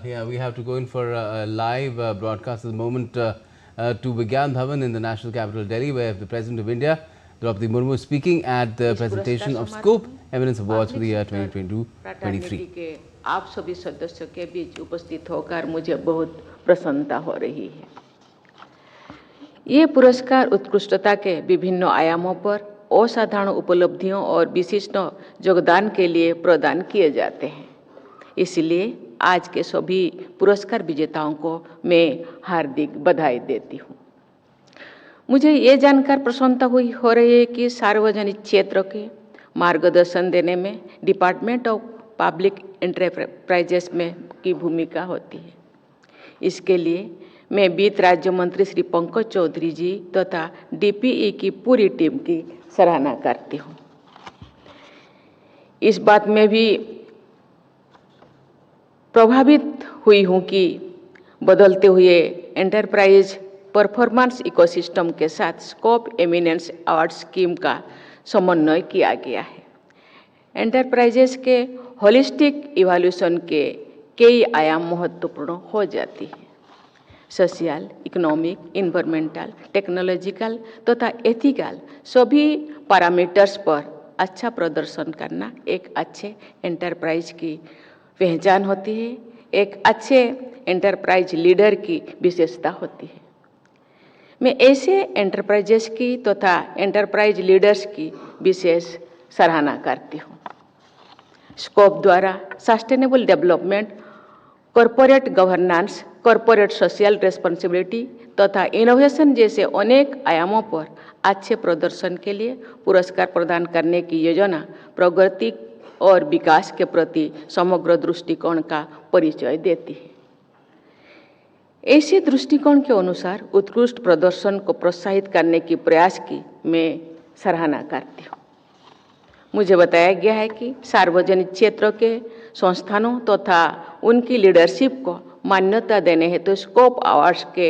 Yeah, we have to go in for a live broadcast at the moment to Vigyan Bhavan in the National Capital, Delhi, where the President of India, Draupadi Murmu, is speaking at the presentation of Scope Eminence Awards for the year 2022-23. के आप सभी सदस्यों के बीच उपस्थित होकर मुझे बहुत प्रसन्नता हो रही है। ये पुरस्कार उत्कृष्टता के विभिन्न आयामों पर असाधारण उपलब्धियों और विशिष्ट योगदान के लिए प्रदान किए जाते हैं। इसलिए आज के सभी पुरस्कार विजेताओं को मैं हार्दिक बधाई देती हूँ। मुझे ये जानकर प्रसन्नता हो रही है कि सार्वजनिक क्षेत्र के मार्गदर्शन देने में डिपार्टमेंट ऑफ पब्लिक एंटरप्राइजेस में की भूमिका होती है। इसके लिए मैं वित्त राज्य मंत्री श्री पंकज चौधरी जी तथा डीपीई की पूरी टीम की सराहना करती हूँ। इस बात में भी प्रभावित हुई हूँ कि बदलते हुए एंटरप्राइज परफॉर्मेंस इकोसिस्टम के साथ स्कोप एमिनेंस अवार्ड स्कीम का समन्वय किया गया है। एंटरप्राइजेस के होलिस्टिक इवैल्यूएशन के कई आयाम महत्वपूर्ण हो जाती है। सोशल, इकोनॉमिक, इन्वायरमेंटल, टेक्नोलॉजिकल तथा एथिकल सभी पैरामीटर्स पर अच्छा प्रदर्शन करना एक अच्छे एंटरप्राइज की पहचान होती है, एक अच्छे एंटरप्राइज लीडर की विशेषता होती है। मैं ऐसे एंटरप्राइजेस की तथा एंटरप्राइज लीडर्स की विशेष सराहना करती हूँ। स्कोप द्वारा sustainable development, corporate governance, corporate social responsibility तथा इनोवेशन जैसे अनेक आयामों पर अच्छे प्रदर्शन के लिए पुरस्कार प्रदान करने की योजना प्रगति और विकास के प्रति समग्र दृष्टिकोण का परिचय देती है। ऐसे दृष्टिकोण के अनुसार उत्कृष्ट प्रदर्शन को प्रोत्साहित करने की प्रयास की मैं सराहना करती हूँ। मुझे बताया गया है कि सार्वजनिक क्षेत्र के संस्थानों तथा उनकी लीडरशिप को मान्यता देने हेतु स्कोप अवार्ड्स के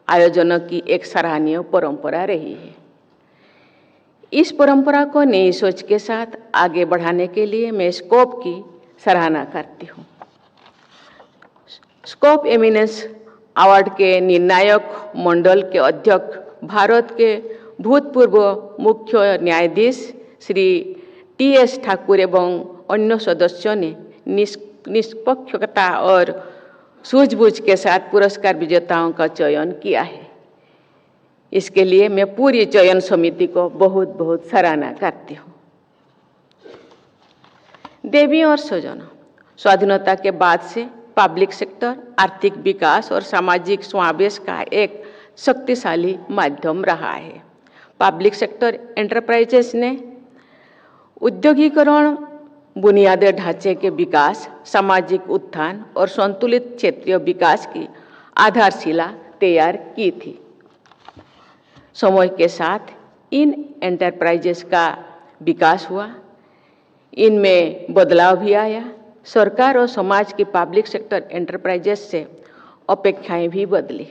आयोजनों की एक सराहनीय परंपरा रही है। इस परंपरा को नई सोच के साथ आगे बढ़ाने के लिए मैं स्कोप की सराहना करती हूँ। स्कोप एमिनेंस अवार्ड के निर्णायक मंडल के अध्यक्ष भारत के भूतपूर्व मुख्य न्यायाधीश श्री टी.एस. ठाकुर एवं अन्य सदस्यों ने निष्पक्षता और सूझबूझ के साथ पुरस्कार विजेताओं का चयन किया है। इसके लिए मैं पूरी चयन समिति को बहुत बहुत सराहना करती हूँ। देवी और स्वजनों, स्वाधीनता के बाद से पब्लिक सेक्टर आर्थिक विकास और सामाजिक समावेश का एक शक्तिशाली माध्यम रहा है। पब्लिक सेक्टर एंटरप्राइजेस ने औद्योगिकरण, बुनियादी ढांचे के विकास, सामाजिक उत्थान और संतुलित क्षेत्रीय विकास की आधारशिला तैयार की थी। समय के साथ इन एंटरप्राइजेस का विकास हुआ, इनमें बदलाव भी आया। सरकार और समाज की पब्लिक सेक्टर एंटरप्राइजेस से अपेक्षाएं भी बदली।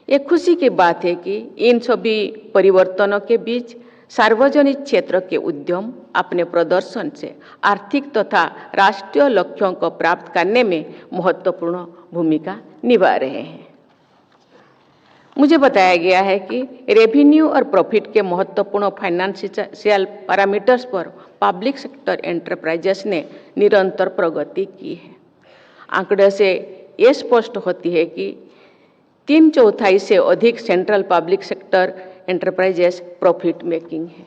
ये खुशी की बात है कि इन सभी परिवर्तनों के बीच सार्वजनिक क्षेत्र के उद्यम अपने प्रदर्शन से आर्थिक तथा राष्ट्रीय लक्ष्यों को प्राप्त करने में महत्वपूर्ण भूमिका निभा रहे हैं। मुझे बताया गया है कि रेवेन्यू और प्रॉफिट के महत्वपूर्ण फाइनेंशियल पैरामीटर्स पर पब्लिक सेक्टर एंटरप्राइजेस ने निरंतर प्रगति की है। आंकड़े से ये स्पष्ट होती है कि 3/4 से अधिक central public sector enterprises profit making है।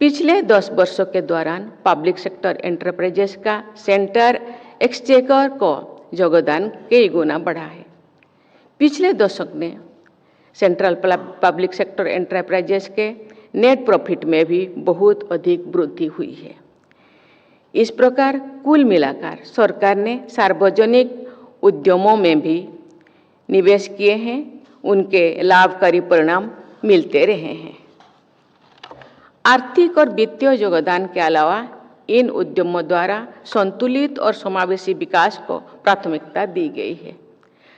पिछले 10 वर्षों के दौरान पब्लिक सेक्टर एंटरप्राइजेस का सेंटर एक्सचेकर को योगदान कई गुना बढ़ा है। पिछले दशक में सेंट्रल पब्लिक सेक्टर एंटरप्राइजेस के नेट प्रॉफिट में भी बहुत अधिक वृद्धि हुई है। इस प्रकार कुल मिलाकर सरकार ने सार्वजनिक उद्यमों में भी निवेश किए हैं, उनके लाभकारी परिणाम मिलते रहे हैं। आर्थिक और वित्तीय योगदान के अलावा इन उद्यमों द्वारा संतुलित और समावेशी विकास को प्राथमिकता दी गई है।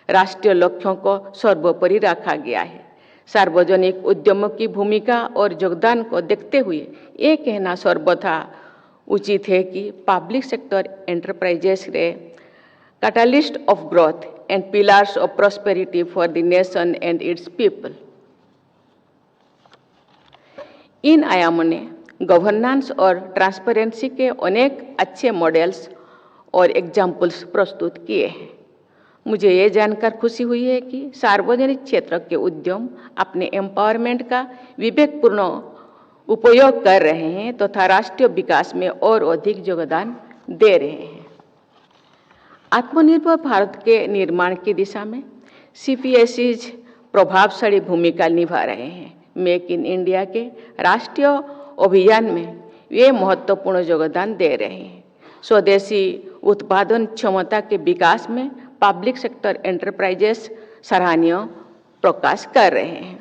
राष्ट्रीय लक्ष्यों को सर्वोपरि रखा गया है। सार्वजनिक उद्यमों की भूमिका और योगदान को देखते हुए ये कहना सर्वथा उचित है कि पब्लिक सेक्टर एंटरप्राइजेस रे catalyst of growth and pillars of prosperity for the nation and its people. इन आयामों ने गवर्नेंस और ट्रांसपेरेंसी के अनेक अच्छे मॉडल्स और एग्जाम्पल्स प्रस्तुत किए हैं। मुझे ये जानकर खुशी हुई है कि सार्वजनिक क्षेत्र के उद्यम अपने एम्पावरमेंट का विवेकपूर्ण उपयोग कर रहे हैं तथा राष्ट्रीय विकास में और अधिक योगदान दे रहे हैं। आत्मनिर्भर भारत के निर्माण की दिशा में CPSEs प्रभावशाली भूमिका निभा रहे हैं। मेक इन इंडिया के राष्ट्रीय अभियान में वे महत्वपूर्ण योगदान दे रहे हैं। स्वदेशी उत्पादन क्षमता के विकास में पब्लिक सेक्टर एंटरप्राइजेस सराहनीय प्रकाश कर रहे हैं।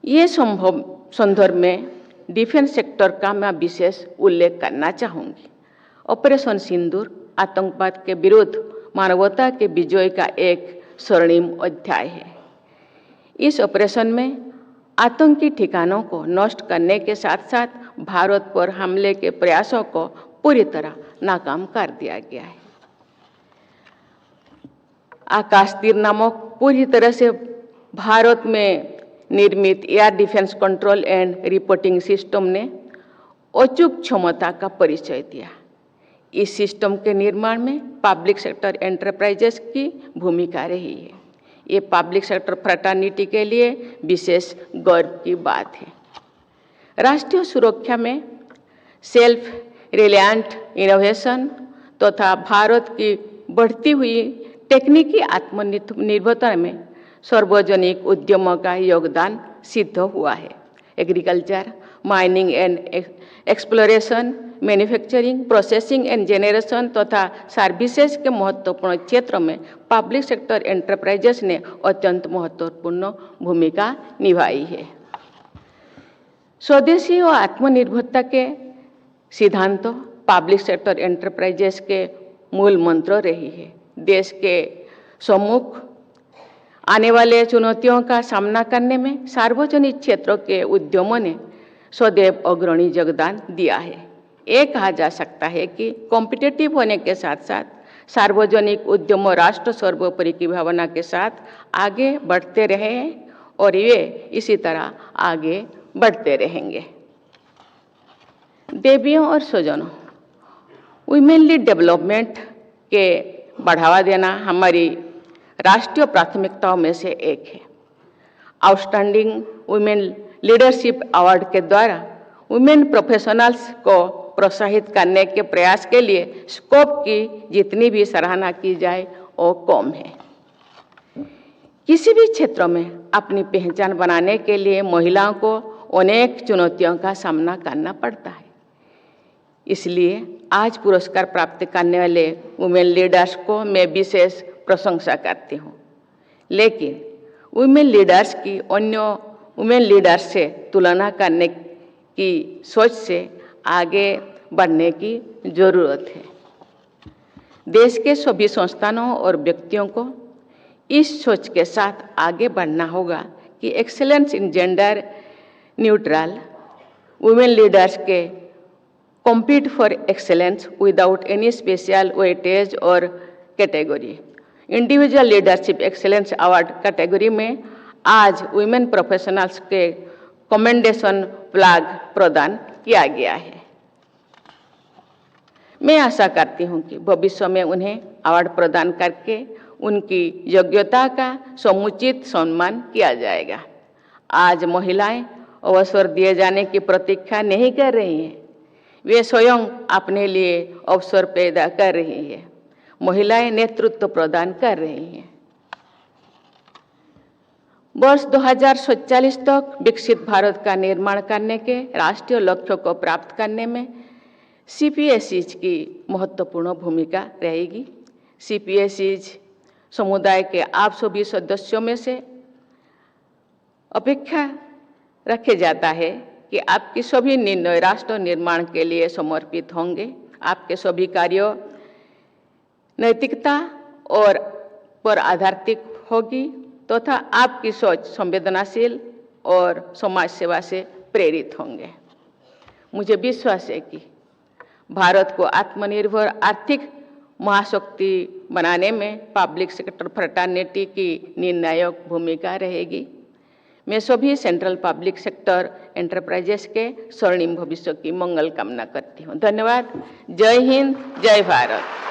ये संदर्भ में डिफेंस सेक्टर का मैं विशेष उल्लेख करना चाहूँगी। ऑपरेशन सिंदूर आतंकवाद के विरुद्ध मानवता के विजय का एक स्वर्णिम अध्याय है। इस ऑपरेशन में आतंकी ठिकानों को नष्ट करने के साथ साथ भारत पर हमले के प्रयासों को पूरी तरह नाकाम कर दिया गया है। आकाश तीर नामक पूरी तरह से भारत में निर्मित air defence control and reporting system ने अचूक क्षमता का परिचय दिया। इस सिस्टम के निर्माण में पब्लिक सेक्टर एंटरप्राइजेस की भूमिका रही है। ये पब्लिक सेक्टर फ्रेटर्निटी के लिए विशेष गर्व की बात है। राष्ट्रीय सुरक्षा में सेल्फ रिलायंट इनोवेशन तथा भारत की बढ़ती हुई टेक्निकी आत्मनिर्भरता में सार्वजनिक उद्यमों का योगदान सिद्ध हुआ है। Agriculture, mining and exploration, manufacturing, processing and generation तथा सर्विसेज के महत्वपूर्ण क्षेत्र में पब्लिक सेक्टर एंटरप्राइजेस ने अत्यंत महत्वपूर्ण भूमिका निभाई है। स्वदेशी और आत्मनिर्भरता के सिद्धांतों पब्लिक सेक्टर एंटरप्राइजेस के मूल मंत्र रही है। देश के सम्मुख आने वाले चुनौतियों का सामना करने में सार्वजनिक क्षेत्रों के उद्यमों ने सदैव अग्रणी योगदान दिया है। ये कहा जा सकता है कि कॉम्पिटिटिव होने के साथ साथ सार्वजनिक उद्यमों राष्ट्र सर्वोपरि की भावना के साथ आगे बढ़ते रहे हैं और वे इसी तरह आगे बढ़ते रहेंगे। देवियों और स्वजनों, वुमेनली डेवलपमेंट के बढ़ावा देना हमारी राष्ट्रीय प्राथमिकताओं में से एक है। आउटस्टैंडिंग वुमेन लीडरशिप अवार्ड के द्वारा वुमेन प्रोफेशनल्स को प्रोत्साहित करने के प्रयास के लिए स्कोप की जितनी भी सराहना की जाए वो कम है। किसी भी क्षेत्र में अपनी पहचान बनाने के लिए महिलाओं को अनेक चुनौतियों का सामना करना पड़ता है। इसलिए आज पुरस्कार प्राप्त करने वाले वुमेन लीडर्स को मैं विशेष प्रशंसा करती हूँ। लेकिन वुमेन लीडर्स की अन्य वुमेन लीडर्स से तुलना करने की सोच से आगे बढ़ने की जरूरत है। देश के सभी संस्थानों और व्यक्तियों को इस सोच के साथ आगे बढ़ना होगा कि एक्सेलेंस इन जेंडर न्यूट्रल वुमेन लीडर्स के compete for excellence without any special weightage or category। Individual leadership excellence award category में आज वुमेन प्रोफेशनल्स के कमेंडेशन फ्लैग प्रदान किया गया है। मैं आशा करती हूं कि भविष्य में उन्हें अवार्ड प्रदान करके उनकी योग्यता का समुचित सम्मान किया जाएगा। आज महिलाएं अवसर दिए जाने की प्रतीक्षा नहीं कर रही हैं, वे स्वयं अपने लिए अवसर पैदा कर रही हैं। महिलाएं नेतृत्व प्रदान कर रही हैं। वर्ष 2047 तक विकसित भारत का निर्माण करने के राष्ट्रीय लक्ष्यों को प्राप्त करने में CPSEs की महत्वपूर्ण भूमिका रहेगी। CPSEs समुदाय के आप सभी सदस्यों में से अपेक्षा रखे जाता है कि आपकी सभी निर्णय राष्ट्र निर्माण के लिए समर्पित होंगे। आपके सभी कार्यों नैतिकता और पर आधारित होगी तथा आपकी सोच संवेदनशील और समाज सेवा से प्रेरित होंगे। मुझे विश्वास है कि भारत को आत्मनिर्भर आर्थिक महाशक्ति बनाने में पब्लिक सेक्टर फ्रेटर्निटी की निर्णायक भूमिका रहेगी। मैं सभी सेंट्रल पब्लिक सेक्टर एंटरप्राइजेस के स्वर्णिम भविष्य की मंगल कामना करती हूँ। धन्यवाद। जय हिंद, जय भारत।